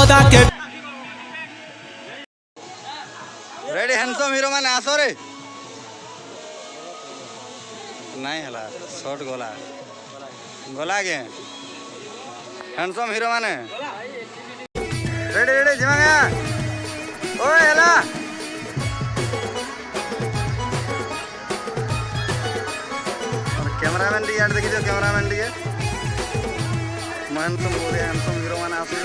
सौदा के ready handsome hero माने आसो रे नहीं हला शॉर्ट गोला गोला के हैंडसम हीरो माने रेडी रेडी जिमांगा ओए हला कैमरामैन टी यार देखिए कैमरामैन टी है हैंडसम बोले हैंडसम हीरो माने आसो